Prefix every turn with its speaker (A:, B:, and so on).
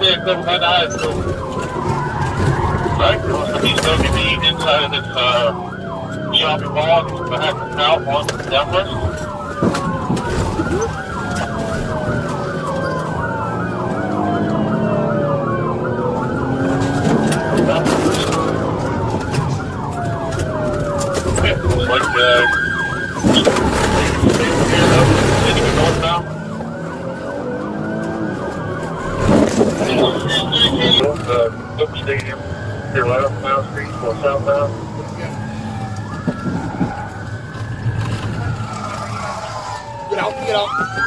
A: a couple of eyes. So, right, so he's going to be inside of this shopping mall behind the south on the southwest. Okay, looks like heading northbound. Book Stadium, your left mile street for southbound.
B: Get out, get out.